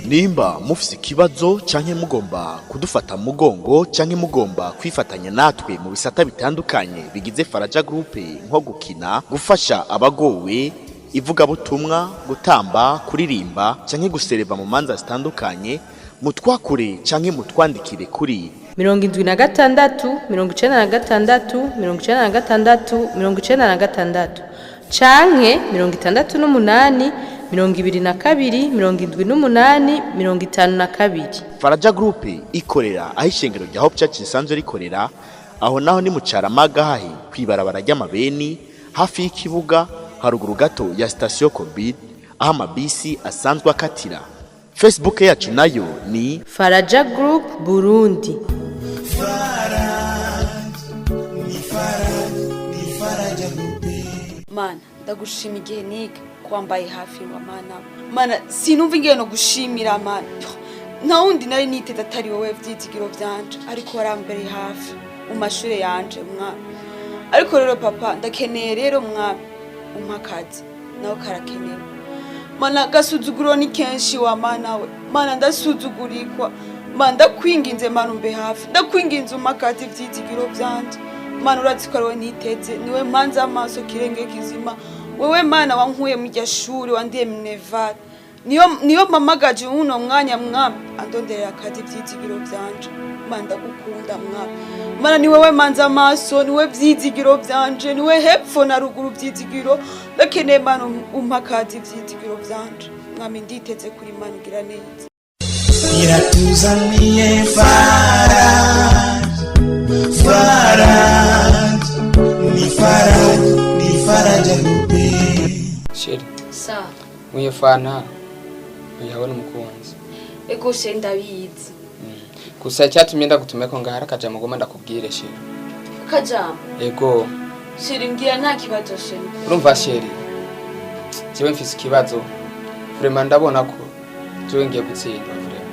nimba mufise ikibazo canke mugomba kudufata mugongo canke mugomba kwifatanya natwe mu bisata bitandukanye bigize Faraja Group nko gukina, gufasha abagowe, ivugabutumwa, gutamba, kuririmba canke gusereva mu manza zitandukanye, mutwakure canke mutwandikire kuri 76 96 96 96 canke 68 22 78 52. Faraja Group ikorera aho ishengero rya Hope Church risanzwe rikorera, aho naho ni mu Caramaga hahi kwibarabara ry'amabeni hafi y'ikibuga haruguru gato ya station Covid aho amabisi asanzwe akatira. Facebook yacu nayo ni Faraja Group Burundi. Mana ndagushima igihe niga kwambaye hafi wa mana sinumva ingene no gushimira mana nta wundi nari niteze atari wowe vyizigiro vyanje ariko warambere hafi mu mashure yanje mwana. Ariko rero papa ndakeneye rero mwana umpakazi nawe karakenewe mana. Gasuzuguro ni kenshi wa mana we mana, ndasuzugurikwa mana, ndakwinginze mana umbe hafi, ndakwinginze umpakazi vyizigiro vyanje mana. Urazi ko ariwe niteze, niwe mpanze amaso kirenge kizima, wewe mana wankuye mu ryashuri wandiye Minerval, niyo mamagaje uno mwanya mwami andonderera akazi vyizigiro vyanje mana. Ndagukunda mwami mana, ni wewe manza amaso, niwe vyizigiro vyanje, niwe hepfo na ruguru vyizigiro. Ndakeneye mana umpakazi vyizigiro vyanje mwami, nditeze kuri mana igira neza. Iratuzaniye Faraja Group. Sheri Sa mwiyo fana uyabona umukunzi ego se ndabizi gusa cyatumye ndagutumeko ngahara kaja mugoma ndakubwire Sheri. kajama Ego Sheri ngira nta kibazo Sheri. urumva Sheri, jewe mfise ikibazo vraiment ndabona ko jewe ngiye gutsindwa vraiment.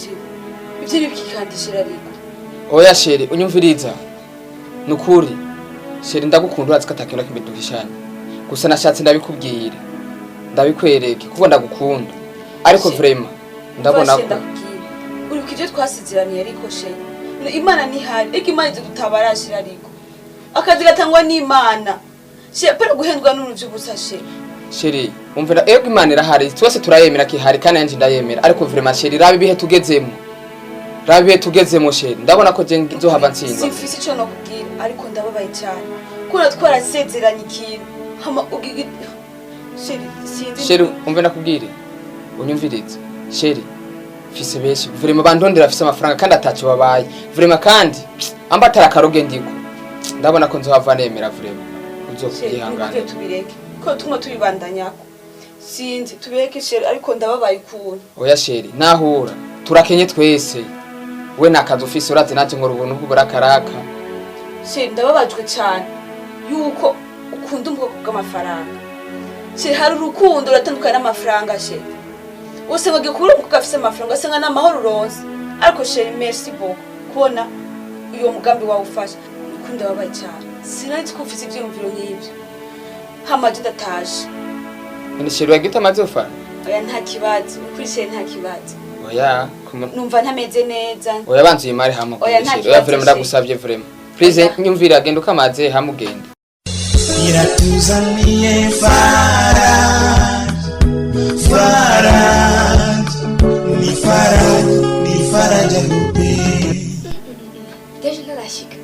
Sheri ivyo ni bikikandishira ariko. Oya Sheri unyumviriza nukuri Sheri ndagukunda urazi ko atakintu kimwe duhishanya, gusa nashatse ndabikubwire ndabikwereke kuko ndagukunda ariko vraiment ndabona ko uri kije twasiziraniye ariko Sheri Imana ni hari eko Imana izo tutabarashira ariko akazi gatangwa n'Imana Sheri para guhendwa n'uruvyo gusa Sheri. Sheri umvira ego Imana irahari twese turayemera ki hari kandi yanje ndayemera ariko vraiment Sheri rabi bihe tugezemo Sheri ndabona ko je nzohava ntsindwa. Simfise ico no kubwira ariko ndababaye cyane kuna twarasezeranye ikintu hama ugigi Sheri sinzi. Sheri umve nakubwire unyumvirize Sheri fise beshi vraiment bandondera afise amafaranga kandi atacho babaye vraiment kandi amba atarakaroge ndiko ndabona ko nzohava nemera vraiment uzokwihangana. Sheri tubireke ko tumwe tubibandanyako sinzi tubireke Sheri ariko ndababaye ukuntu. Oya Sheri nahura turakenye twese we nakazi ufise urazi naje ngo rubuntu bw'uburakaraka. Sheri ndababajwe cyane yuko ukunda ubwoko bw'amafaranga Sheri. Hari urukundo ratandukana n'amafaranga Sheri. Wose bagiye kubura umukobwa afise amafaranga asenga n'amahoro uronse ariko Sheri merci beaucoup kubona uyo mugambi wawe ufasha ukunda babaye cyane. Sinari ko ufise ivyumviro nk'ivyo hamaje ndataje. Ni Sheri wagita mazofa? Oya nta kibazo kuri Sheri nta kibazo. Oya numva ntameze neza. Oya banzu imari hamwe kuri Sheri. Oya vraiment ndagusavye vraiment please nyumvira genda ukamaze hamugende. Iratuzaniye Faraja Group. Deje narashika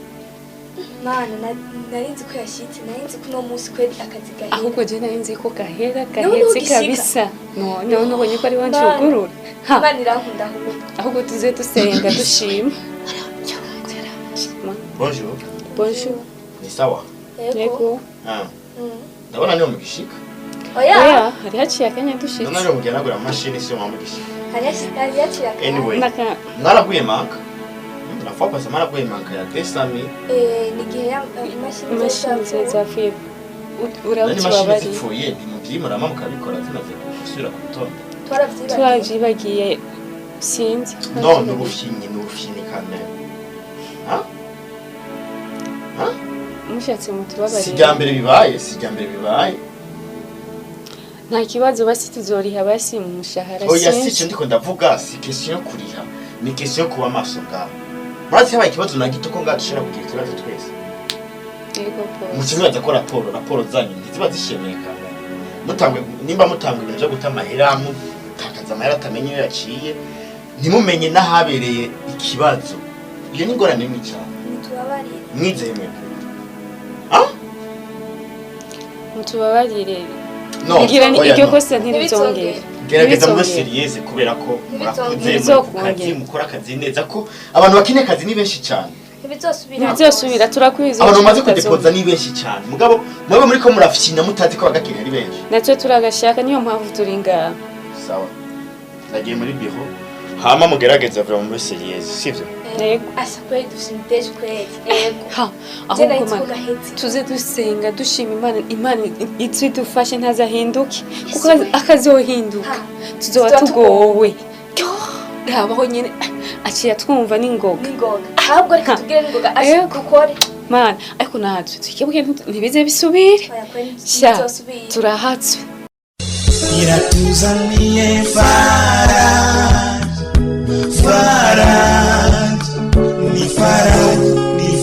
mana narinzi ko yashitse, narinzi ko no musi kweli akazi gahe Ahubwo je narinzi ko gahera gahetse kabisa. None ubonye ko ari wanje ugurura. Mana irankunda Ahubwo tuze dusenga dushima. Bonjour. Bonjour. Ni sawa? Yego. Ndabona niyo mugishika. Oya Hari haciye akanya dushitse. None rero mugena gura machine sio mamugishika. hari yaciye akanya. Anyway. Mwaraguye manka. Nafa kwa samara kwa manka ya tesami. Ni gihe imashini zapfuye. Nani mashine zipfuye ndi mubyimura mukabikora tunaze gusubira ku rutonde. Twavyibagiye sinzi. No n'ubufinyi kamera. Ha? Mushatse mutubabarira. Sijambere bibaye. nta kibazo basi tuzoriha basi mu mushahara oya si ndiko ndavuga si question yo kuriha ni question yo kuba maso ngaho murazi habaye ikibazo na gito ko ngadushira kugira ikibazo twese yego po mukibaza ko raporo zanyu ntiziba zishemeye kamwe mutangwe nimba mutangwe ibintu byo guta amahera mutakaza amahera atamenye iyo yaciye ntimumenye n'ahabereye ikibazo iyo ni ngorane nini cyane Mutubabarire. mwizeye mwe mutubabarire no ngira ni iryo kosa ntibizongere gerageza muri serieze kubera ko murakoze mukora akazi neza ko abantu bakeneye akazi ni benshi cyane ntibizosubira turakwizeye abantu bamaze kudepoza ni benshi cyane mugabo mwe muri ko murafyina mutazi ko bagakeneye ari benshi natwe turagashaka niyo mpamvu turi ngaha sawa nagiye muri biro hama mugerageza vra muri serieze sivyo yego asa kweli dusimiteje kweli yego ha ahubwo mana tuze dusenga dushima imana itudufashe ntazahinduke kuko akazohinduka tuzoba tugowe rabaho nyene aciye twumva n'ingoga ahubwo reka tugire n'ingoga ashe dukore mana ariko natwe tukibuke ntibize bisubire sha turahatswe iratuzaniye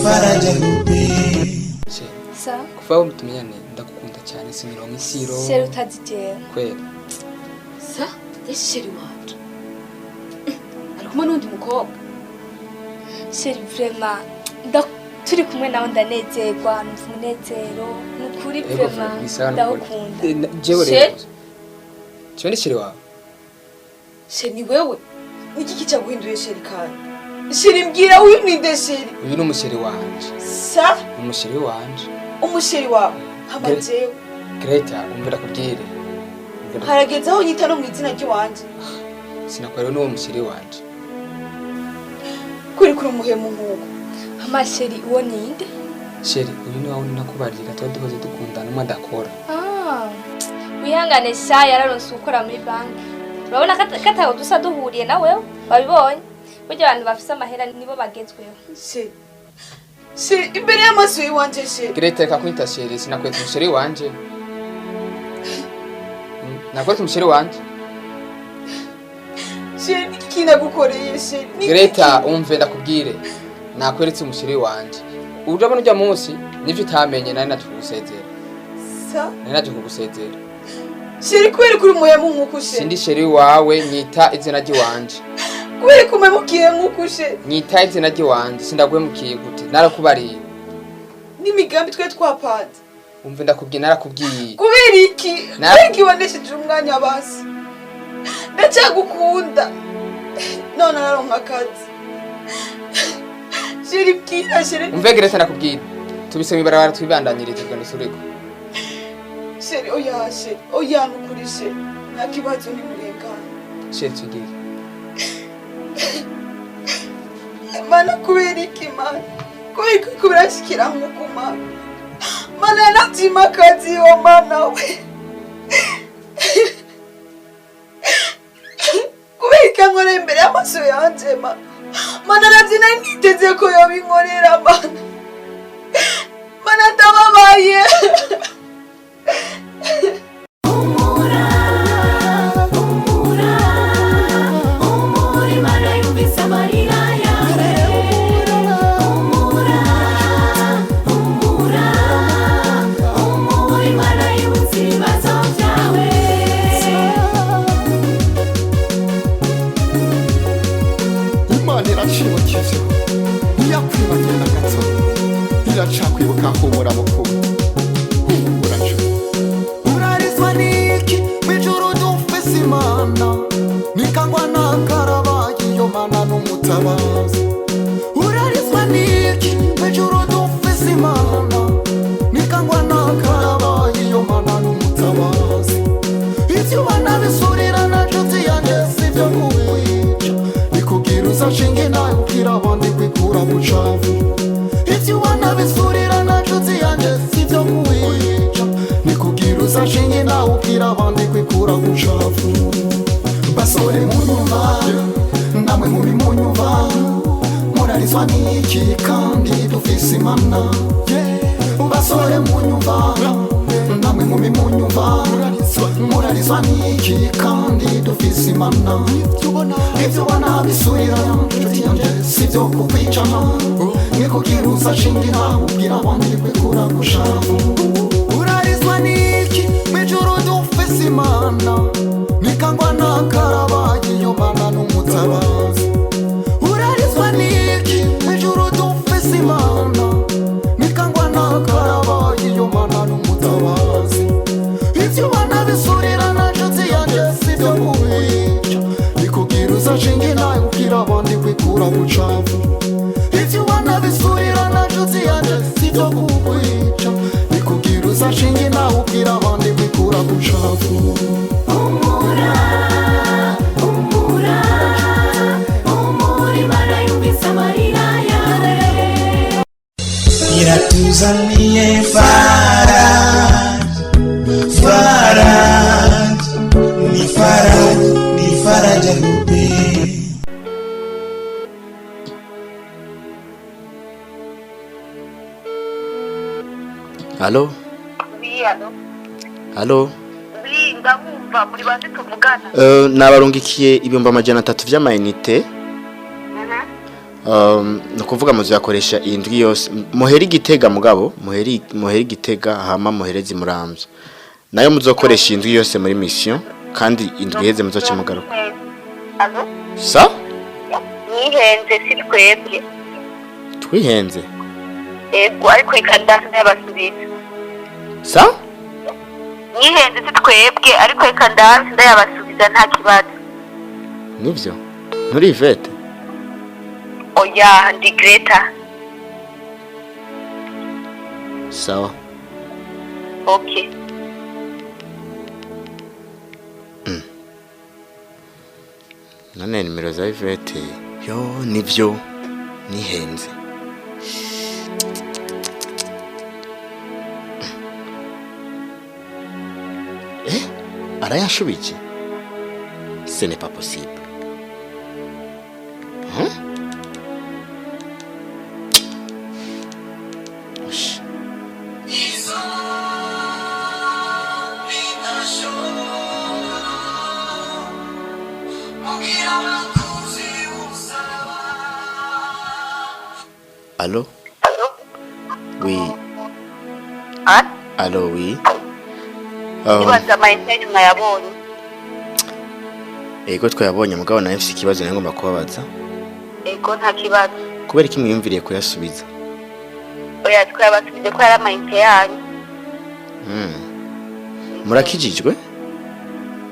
Faraja Groupe. Sa kuva mutumenyane ndakukunda cyane simirongo isiro Sheri utazitera kweli Sa ese sheri wanje ariko n'undi mukobwa Sheri vraiment turi kumwe nawe ndanezerwa numva umunezero nukuri vraiment ndakunda jewe rero cyo ni sheri wawe sheri ni wewe niki kicaguhinduye sheri kandi sheri mbwira wimwinde sheri uyu ni umusheri wanje sa umusheri wanje umusheri wawe hamajewe Greta umvira kubwire harageze aho nyita no mu izina ry'iwanje sinakwariwe n'uwo musheri wanje kuri umuhemu nk'uko amasheri uwo ninde sheri uyu ni wawe nakubarira tuba duhoze dukundana umwe adakora wihangane sha yararonse ukora muri banki urabona kataho dusa duhuriye nawe babibonye burya abantu bafise amahera nibo bagezweho sheri imbere y'amaso y'iwanje sheri Greta reka kwita sheri sinakwita umusheri wanje nakwita umusheri wanje sheri niki nagukoreye sheri Greta umve ndakubwire nakweretse umusheri wanje urabona ujya munsi nivyo utamenye nari natugusezera nari natugusezera sheri kweri kuri umuhemu nk'uko sheri sindi sheri wawe nyita izina ry'iwanje kweri kumemukiye nk'uko sheri nyita izina ry'iwanje sindagwemukiye gute narakubariye n'imigambi twe twapanze umve ndakubwiye narakubwiye kubera iki kweri wanesheje umwanya basi ndacyagukunda none naronka akazi sheri bwira sheri umve Greta nakubwiye tubisema ibarabara twibandanyirize gano sureko sheri oya nukuri sheri nta kibazo ni murengana sheri tugire mana kubera iki mana kubera ko birashikira nk'uko mana natima akazi yo mana we kubera ko nkora imbere y'amaso yanje mana navyo nari niteze ko yobinkorera mana ndababaye Iracakwibuka humura mukuru urarizwa niki mwijuru dufise imana nikangwa nakarabaye iyo mana n'umutabazi urarizwa niki mwijuru dufise imana nikangwa nakarabaye iyo mana n'umutabazi ivyo ubona bisurira na nshuti yanjye sivyo nk'uwica bikugira uzashinge nawe ubwira abandi kwikura mu cavu ivyo bisurira na nshuti yanjye sivyo nk'uwica nikugira uzashinge nawe ubwira abandi kwikura mu cavu basore munyumva namwe muri munyumva murarizwa n'iki kandi dufise imana basore munyumva namwe muri munyumva urarizwa n'iki kandi dufise imana ibyo ubona bisurira nshuti yanjye sibyo kukwicana nikugira uzashingira ubwira abandi kwikura gushavu urarizwa n'iki mwijuru dufise imana nikangwa n'akarabaye iyo mana n'umutabazi urarizwa n'iki mwijuru dufise imana nikangwa n'akarabaye iyo mana n'umutabazi ibyo ubona bisurira na nshuti yanjye sibyo kubica nikugira uzashingira nawe ubwira abandi kwikura gucavu ibyo ubona bisurira na nshuti yanjye sibyo kubica nikugira uzashingira nawe ubwira abandi kwikura gucavu umura imana yumvise amarira yawe iratuzaniye Faraja ni Faraja Groupe. Halo? Halo? ndabumva muri bande tuvugana nabarungikiye ibihumbi 300 vy'amayinite. Nukuvuga muzo yakoresha indwi yose muheri Gitega mugabo muheri Gitega hama muherezi Muramvya nayo muzokoresha indwi yose muri mission kandi indwi heze muzoce mugaruka. Allo Sa nihenze si twebwe twihenze ego ariko ikandasi ndabasubiza sa nihenze si twebwe ariko ikandasi ndabasubiza nta kibazo nivyo muri Ivete. Oya ndi Greta. Sawa. Okay. None nimero za Ivete yo nivyo nihenze. Arayashubije. Ce n'est pas possible. Allô? Allô? Oui. Hein? Allô, oui. Ibaza mayinite mwayabonye. Ego twayabonye mugabo nawe mfise ikibazo ngomba kubabaza. Ego nta kibazo. Kubera iki mwiyumviriye kuyasubiza? Oya twabasubize ko ari mayinite yanyu. Murakijijwe?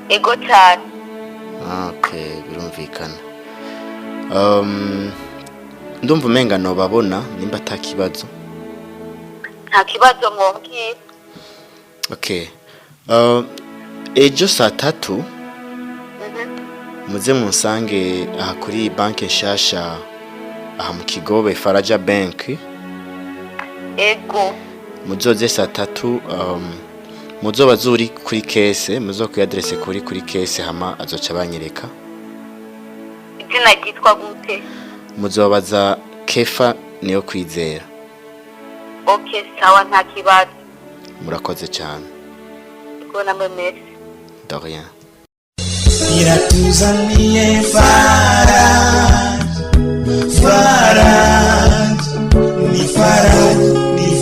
Ego cyane. Okay, birumvikana. Ndumva umenga no babona nimba atakibazo. Nta kibazo mwongeye. Okay. Ejo saa 3 muze munsange aha kuri banke nshasha aha mu Kigobe Faraja Bank. Ego. Muzoze saa 3 muzoba zuri kuri kese muzokuye adresse kuri kese hama azoca banyereka. Izina ryitwa gute? Muzobaza Kefa niyo kwizera. Okay, sawa nta kibazo. Murakoze cyane. Ego namwe merci. De rien. Iratuzaniye ni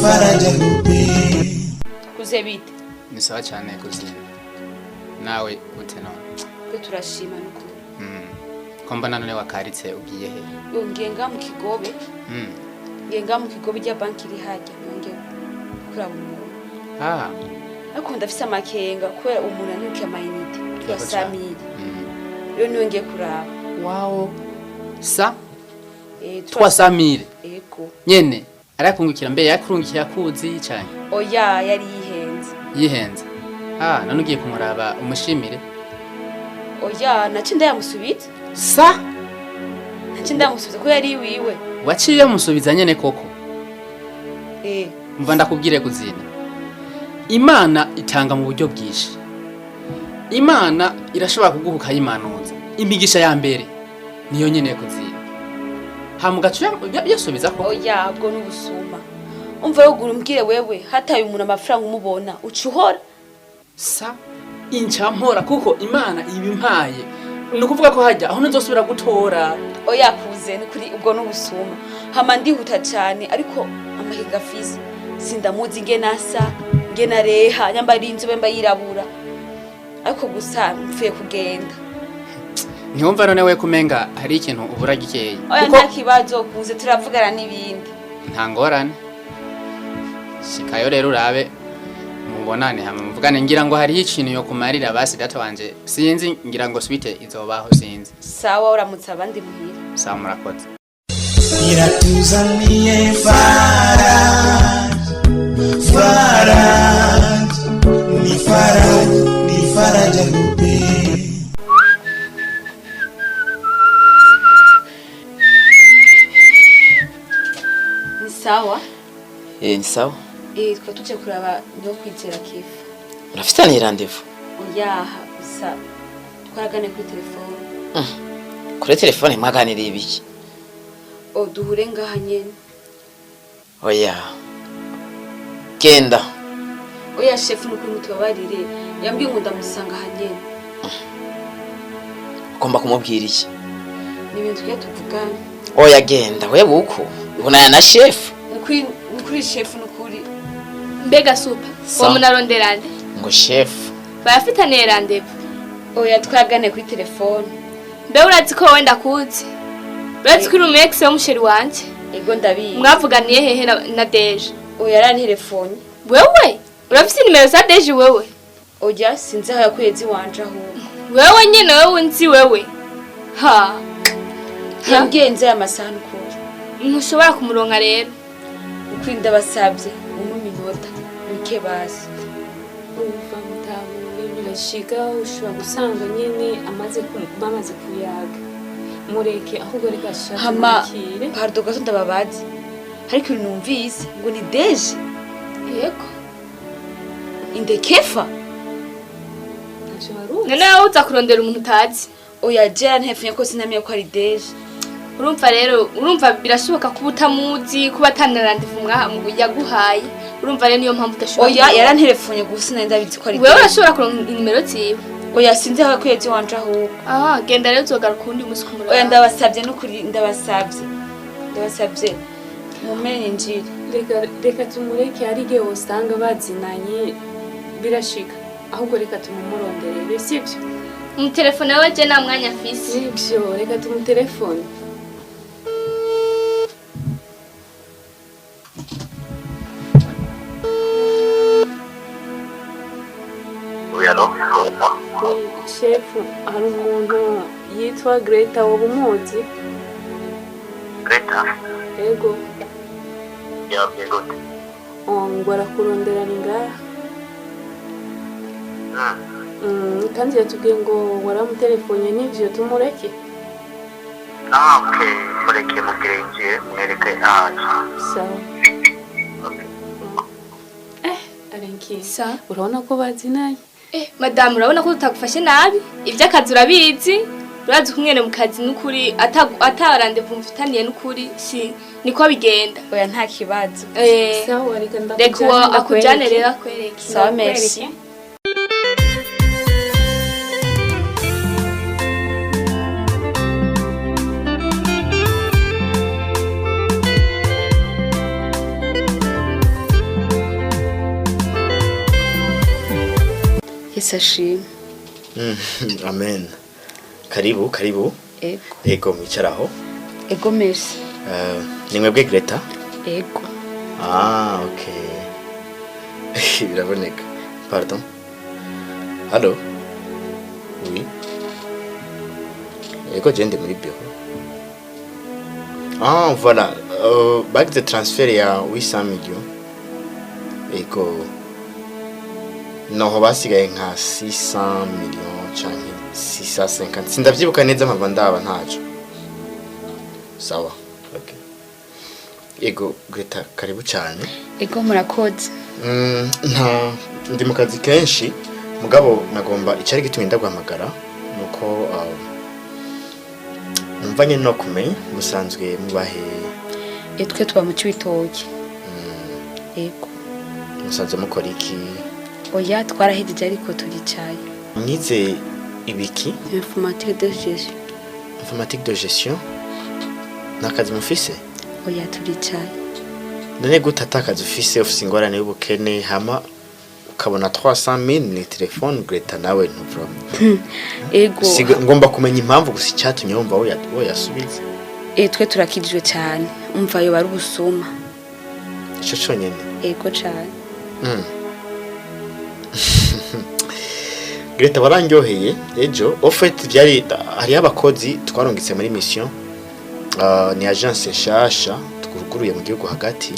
Faraja Groupe. Kuze bite Ni sawa cyane kuzina. Nawe gute none? ko turashima n'ukuri. Komba none wakaritse ugiye he? Ngenga mu Kigobe. Ngenga mu Kigobe rya banki iri hajya nongeye kuraba umuntu. Ariko ndafise amakenga kubera umuntu anyuke amayinite twasamire. Yo niwe ngiye kuraba. Wow. Sa? Twasamire. Ego. Nyene arakungukira mbere yakurungikira kuzi cyane. Oya yari yihenze. Yihenze. None ugiye kumuraba umushimire. Oya naci ndayamusubiza. Sa? Naci ndamusubiza ko yari wiwe. Waciye musubiza nyene koko. Mva ndakubwire kuzina. Imana itanga mu buryo bwinshi. Imana irashobora kuguhuka yimanuza. Imigisha ya mbere niyo nyene kuzina. Hamugacu yasubiza ko oya bwo n'ubusuma. Umva yo gurumbwire wewe hataye umuntu amafaranga umubona ucuhora. Sa incampora kuko Imana ibimpaye nukuvuga ko hajya aho nzosubira gutora oya kuze kuri ubwo n'ubusuma hama ndihuta cyane ariko amahiga fizi sindamuzi ngenasa ngenareha nyambari inzobe mba yirabura ariko gusa mfuye kugenda Ntiyumva none we kumenga hari ikintu ubura gikeye oya nta kibazo kuze turavugana n'ibindi nta ngorane shikayo rero urabe mubonane hamwe muvugane ngira ngo hari ikintu yo kumarira basi data wanje sinzi ngira ngo swite izobaho sinzi sawa uramutse abandi muhira sawa murakoze iratuzaniye ni Faraja Groupe. ni sawa ni sawa twa tuje kuraba no kwizera kifa urafitaniye rendez-vous oyaha gusa twaragane kuri telefone kuri telefone mwaganiriye ibiki duhure ngaha nyene oya genda oya chef nuko mutubabarire yambwiye ngo ndamusanga aha nyene ugomba kumubwira iki ni ibintu tujya tuvugana oya genda wewe uko ubonana na chef kuri chef nukuri mbega super uwo munaronderande ngo chef bayafitaniye rendez-vous oya twagane kuri telefone mbe urazi ko wenda kuzi urazi ko uri umu-ex w'umusheri wanje ego ndabizi mwavuganiye hehe na Deje oya yarantelefone wewe urafise nimero za Deje wewe oya sinzi aho yakwezi wanje ahubwo wewe nyene wewe unzi wewe ha yambwiye amasaha nukuri ntushobora kumuronka rero ukuri ndabasabye minota mike basi uva mutabuye birashika ushobora gusanga nyene bamaze kuyaga mureke ahubwo reka shaka hama pardon gaso ndababazi ariko numvise ngo ni Deje yego indekefa none wowe uza kurondera umuntu utazi oya jera ntefunye ko sinamenye ko ari Deje urumva birashoboka kuba utamuzi kuba atanarandivumwa mwahamwe yaguhaye urumva rero niyo mpamvu udashobora oya yarantelefone gusa nenda bizi ko ari wewe urashobora kuronka inimero ziwe oya sinzi aho yakwezi wanje ahubwo genda rero uzogaruka undi munsi kumuraba oya ndabasabye n'ukuri ndabasabye mumenye njiri reka tumureke ari igihe usanga bazinanye birashika ahubwo reka tumumuronderere sibyo umutelefone wawe je nta mwanya afise sibyo reka tumutelefone shefu hari umuntu yitwa Greta woba umuzi Greta yego yabye gute ngo arakuronderana ngaha kandi yatubwiye ngo waramutelefone n'ivyo tumureke okay mureke mubwire mwereke ahaje sawa arenki urabona ko bazinanye madame urabona ko tutagufashe nabi ivy'akazi urabizi urazi kumwene mu kazi n'ukuri atarandevu mfitaniye n'ukuri si niko bigenda oya nta kibazo sawa reka akujane rero akwereke sawa merci Yesashim. Amen. Karibu. Ego mwicaraho. Ego merci. Ni mwebwe Greta? Ego. Okay. Biraboneka. Pardon. Allô? Oui. Ego jende muri bureau. Voilà. Back de transfert ya 800 millions. Ego. Noho basigaye nka 600 millions canke 650. Sindavyibuka neza mpava ndaba ntaco. Sawa. Okay. Ego Greta karibu cyane. Ego murakoze. Ndi mu kazi kenshi mugabo nagomba icari gitumye ndaguhamagara nuko numvanye no kumenya musanzwe mubahe twe tuba mu Cibitoke. Ego. Musanzwe mukora iki? Oya twarahejeje ariko turicaye. Mwize ibiki? Informatique de gestion. Informatique de gestion? Nakazi mufise? Oya turicaye. None gute atakazi ufise ufise ingorane y'ubukene hama ukabona 300,000 ni telefone Greta nawe ntuvura. Ego. Ngomba kumenya impamvu gusa icyatumye wumva wo yasubiza. Twe turakijwe cyane. Umva yo bari ubusuma. Ico cyonyene. Ego cyane. Greta barangyoheye ejo au fait byari hari abakozi twarongitse muri mission ni agence nshasha tukuruguruye mu gihugu hagati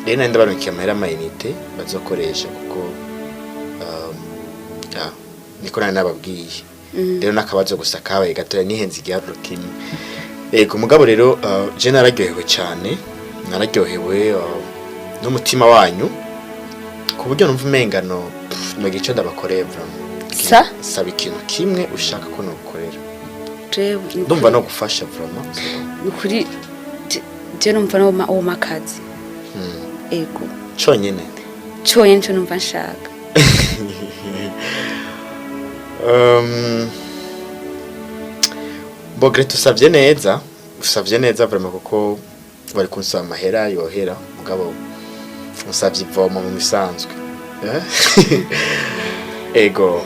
rero nenda baronkiye amahera mayinite bazokoresha kuko niko nababwiye rero nakabazo gusa kabaye gatoya nihenze igiharuro kimwe ego mugabo rero je nararyohewe cyane nararyohewe n'umutima wanyu ku buryo numva umengano no gice ndabakoreye vraiment saba ikintu kimwe ushaka ko nokorera ndumva no gufasha vraiment ukuri je numva no makazi ego cyonyene cyo numva nshaka Greta usavye neza vraiment kuko bari kunsaba amahera yohera mugabo usavye ivomo mu misanzwe ego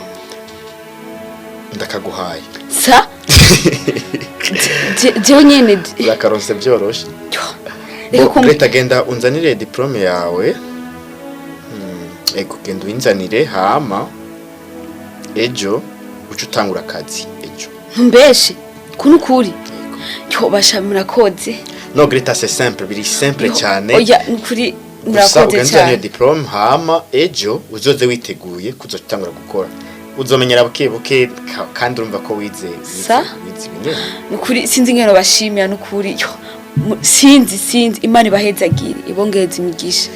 ndakaguhaye sa je nyene zakaronse byoroshe Greta genda unzanire diplome yawe ego genda unzanire hama ejo ucutangura akazi ejo mbeshe kunukuri yo bashamura koze no Greta c'est simple biri simple cyane oya nukuri murakoze cyane diplome hama ejo uzoze witeguye kuzotangura gukora uzomenyera buke kandi urumva ko wize binye nukuri sinzi ngeno bashimira nukuri yo sinzi Imana ibahezagire ibongeze imigisha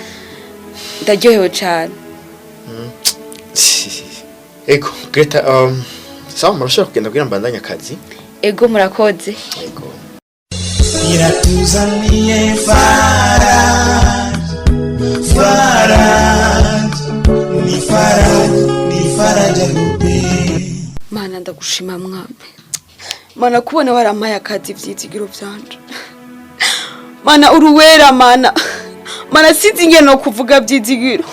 ndaryohewe cyane ego Greta sawa murashaka kugenda kugira mbandanya akazi ego murakoze ego iratuzaniye ni faraja gupe Mana ndagushima mwambe Mana kubona warampaye akazi vyizigiro vyanje Mana uruwera mana sinzi ngeno kuvuga vyizigiro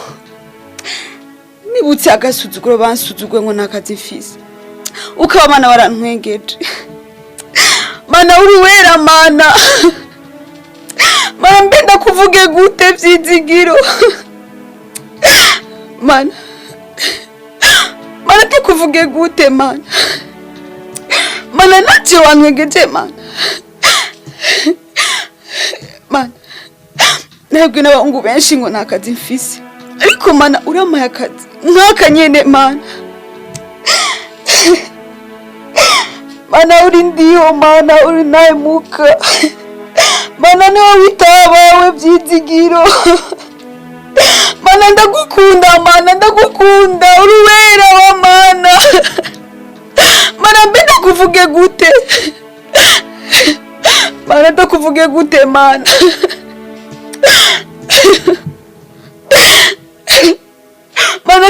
nibutse agasuzuguro bansuzugwe ngo nakazi mfise ukaba mana warantwengeje Mana uruwera mana mbenda kuvuge gute vyizigiro mana te kuvuge gute mana nache wantwengeje mana ntabwo n'abahungu benshi ngo nakazi mfise ariko mana uramaye akazi nkaka nyene mana uri ndiyo mana uri naye muka mana niwe witabawe vyizigiro mana ndagukunda uruwera wa mana mbenda kuvuge gute ndakuvuge gute mana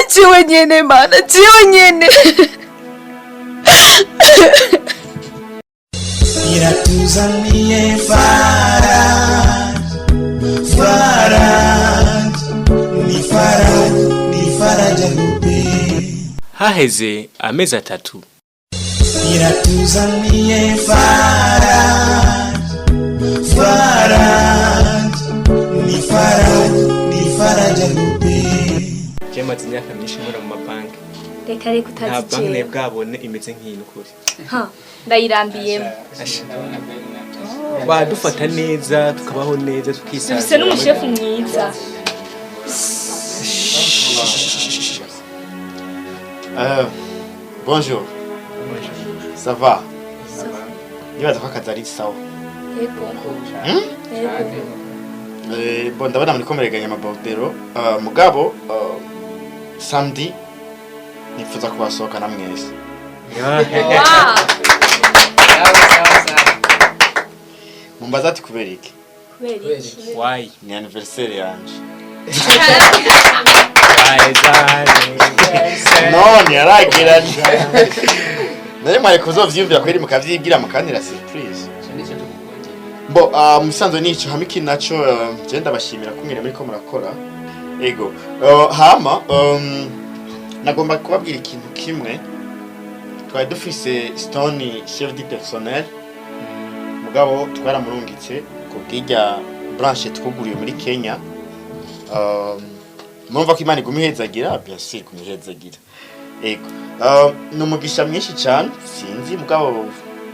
ciwe nyene iratuzaniye ni faraja gupe haheze amezi 3 iratuzaniye ni faraja gupe maze imyaka myinshi nkora mu mabanki reka utazi nta banki ne bwabone imeze nk'ino kuri ndayirambiyemo badufata neza tukabaho neza tukisanzura bise n'umushefu mwiza bonjour ça va nibaza ko akazi ari sawa bon ndabona muri komereganya amabordero mugabo samedi nifuza kubasohokana mwese mumbaza ati kubera iki why ni anniversaire yanje ntiyarageranye naye mwari kuzovyiyumvira kweri mukavyibwira mukanira surprise bo musanzwe nico hamwe iki naco je ndabashimira kumwira muri ko murakora ego hama nagomba kubabwira ikintu kimwe twari dufise Stone chef du personnel mugabo twaramurungitse kubwirya branche twuguriye muri Kenya mumva ko Imana igumihezagira bien sûr kumihezagira ego numugisha mwinshi cyane sinzi mugabo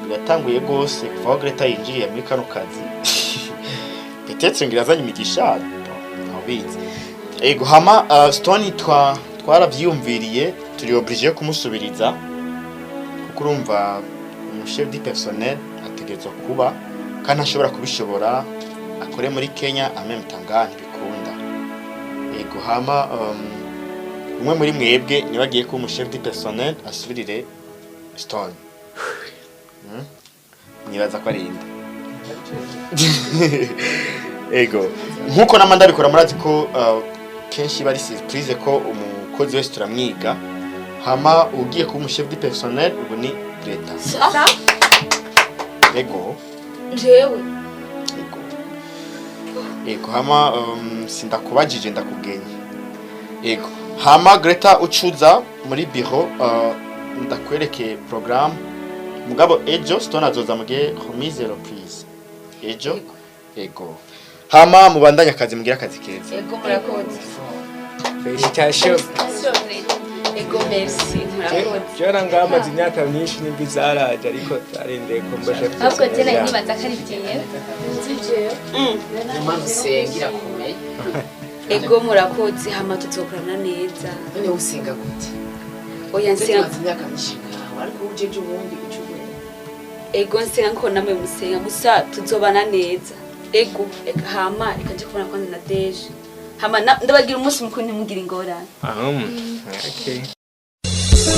biratanguye gose kuva aho Greta yinjiriye muri kano kazi peut-être ngira azanye imigisha ntabizi ego hama Stone twaravyiyumviriye turi obligé kumusubiriza kuko urumva chef du personnel ategerezwa kuba kandi ashobora kubishobora akore muri Kenya ameme Tanga bikunda ego hama umwe muri mwebwe nibagiye ko chef du personnel asubirire Stone nibaza ko arinda ego nkuko namanda bikora murazi ko kenshi bari surprise ko umukozi wese turamwiga hama ugiye kuba chef du personnel ubu ni Greta ego jewe ego hama sindakubajije ndakugenye ego hama Greta ucuza muri bureau ndakwereke programme mugabo ejo Stone azoza mugihe remise reprise ejo ego hama mubandanya akazi mugira akazi keza ego murakoze Felicitation. ego merci murakoze Jora ngamaze imyaka myinshi nimbi zaraje ariko tarendeye ko mbasha ahubwo tena nibaza ko ari byiye impamvu sengira komeye ego murakoze hama tuzokorana neza none usenga gute oya nsenga imyaka myinshi ariko ujeje ubundi ucuwe ego nsenga ko namwe musenga gusa tuzobana neza ego hama ikaje kubona kwanza na deje hama ndabagira umunsi mukuru ntimugira ingorane okay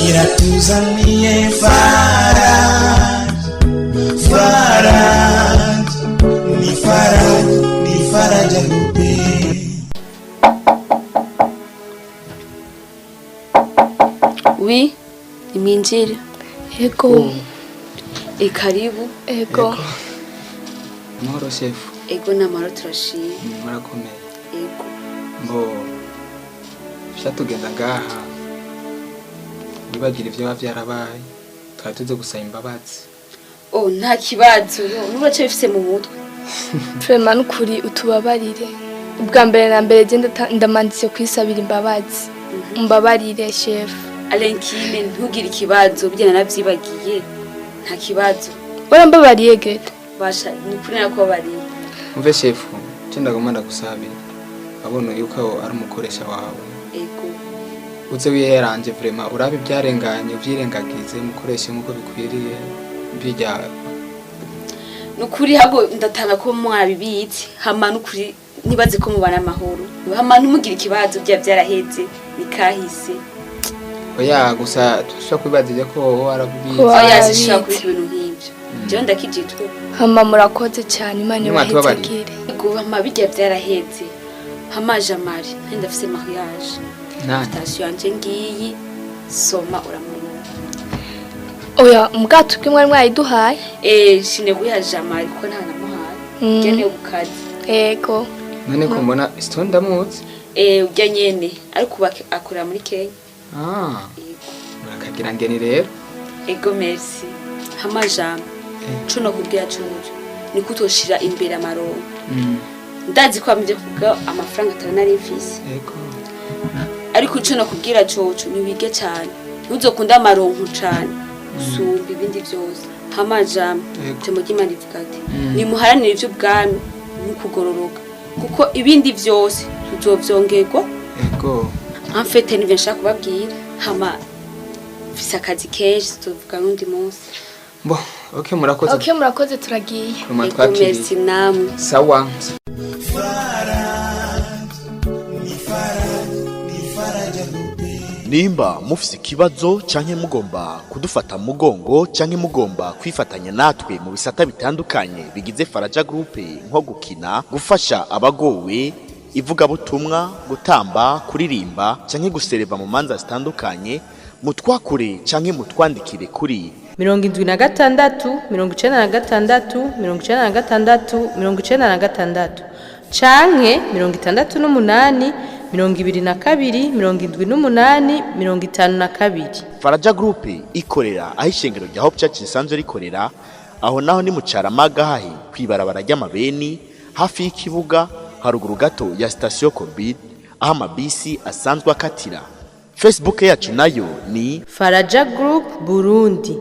Iratuzaniye Faraj ni Faraja Groupe. Oui, iminjira. Ego. Karibu. Ego. Mahoro chef. Ego namaro turashimye. Murakomeye. Ego. Mbo tugenda ngaha bibagira ivyo bavyarabaye twari tuze gusaba imbabazi. Oh nta kibazo nuba cyo bifise mu mutwe. Vraiment nukuri utubabarire. Ubwa mbere na mbere je ndamanditse kwisabira imbabazi. Umbabarire chef. Alenkine ntugire ikibazo bijyana navyibagiye. Nta kibazo. Barambabariye gete. Basha nukuri nako bariye. Umve chef, cyo ndagomba gusabira. Abona yuko ari umukoresha wawe. Ego. Uze wiheranje vraiment urabe byarenganye uvyirengagize mukoreshe nkuko bikwiriye bijya. Nukuri hago ndatanga ko mwabibitse hama nukuri nibaze ko mubana amahoro. Hama ntumugira ikibazo byaraheze nikahise. Oya gusa tushaka kwibazije ko warabibitse. Oya zishaka kuri ibintu nk'ibyo. Je ndakijitwe. Hama murakoze cyane Imana ibahezagire. Ego hama bijya byaraheze. Hama jamari ndafise mariage. Station yanje ngiyi soma uramubona. Oya mbwato kimwe mwari duhaye. Shine guya jamari ko nta namuhaye. Gene ubukazi. Ego. None ko mbona Stone ndamuzi. Ujya nyene ariko akora muri Kenya. Murakagira ngeni rero. Ego merci. Hama jam. Cuno kubwira cuje. Niko utoshira imbere amarongo. Ndazi ko amije kuvuga amafaranga atanari mfise. Ego. Ariko cuno kubwira coco nibige cyane. Ntuzokunda amarongo cyane. Usumba ibindi byose. Hama jam. Temo gimana ivuga ati. Ni muharanira ivyo bwami n'ukugororoka. Kuko ibindi byose tuzovyongerwa. Ego. Amfete nivyo nshaka kubabwira. Hama mfise akazi kenshi tuvuga n'undi munsi. Bo, okay murakoze. Okay murakoze turagiye. Merci namwe. Sawa. Nimba mufise ikibazo canke mugomba kudufata mugongo canke mugomba kwifatanya natwe mu bisata bitandukanye bigize Faraja Groupe nko gukina, gufasha abagowe, ivuga butumwa, gutamba, kuririmba canke gusereva mu manza zitandukanye, mutwakure canke mutwandikire kuri 76 96 96 96 canke 68 22 78 52. Faraja Group ikorera aho ishengero rya Hope Church risanzwe rikorera, aho naho ni mu Caramaga hahi kwibarabara ry'amabeni hafi y'ikibuga haruguru gato ya station Corbid aho amabisi asanzwe akatira. Facebook yacu nayo ni Faraja Group Burundi.